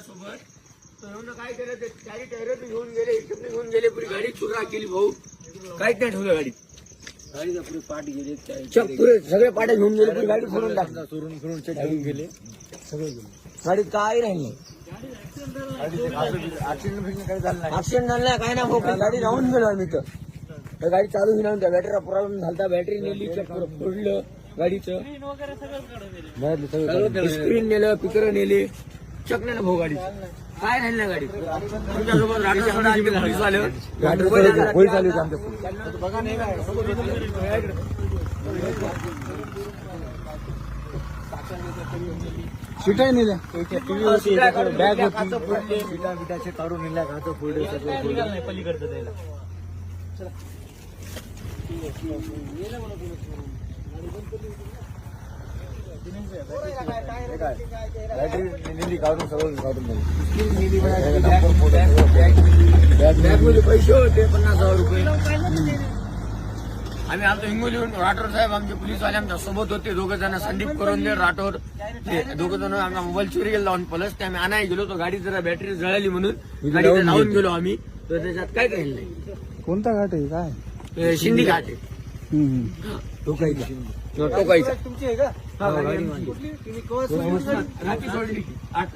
माझ्यासोबत. तर येऊन काय केलं ते चारी टायर घेऊन गेले, इकडे घेऊन गेले, पुरी गाडी चुरा केली भाऊ. काहीच नाही ठेवलं गाडीत. गाडीचा पुढे पाठ गेले, पुरे सगळे पाट्या घेऊन गेले, पुरी गाडी फोडून टाकली. चोरून फिरून चेक घेऊन गेले, सगळे गेले. गाडीत काय राहिलं ऍक्सिडेंट झालं नाही काय ना भाऊ. गाडी राहून गेलो आम्ही तर गाडी चालू होईना, त्या बॅटरीला प्रॉब्लेम झाला, बॅटरी नेली, फोडलं गाडीचं, स्क्रीन नेलं, पिकर नेले, चक नाही ना भाऊ गाडी. काय राहिलं ना गाडी. तुमच्यासोबत पोलीस आले, पोलीस आले बघा नाही काय शिटाही नेल्या, बॅग होती, बिटाचे काढून नेल्या, घाचं फोडले, सगळं पलीकडचं द्यायला. बॅटरी नेली काढून, सगळं काढून नेली. बॅगमध्ये पैसे होते 50,000 रुपये. आम्ही आमचं हिंगोलीहून राठोड साहेब आमचे पोलीसवाले आमच्या सोबत होते, दोघं जण, संदीप करोंदे, राठोड, ते दोघं जण. आमचा मोबाईल चोरी गेला लावून प्लस ते आम्ही आणायला गेलो, तो गाडी जरा बॅटरी जळाली म्हणून गाडी लावून गेलो आम्ही. तर त्याच्यात काय राहिलं नाही. कोणता घाट आहे काय? शिंदी घाट आहे, टोकाईचा. तुमची आहे का? रात्री सोडली 8 ला.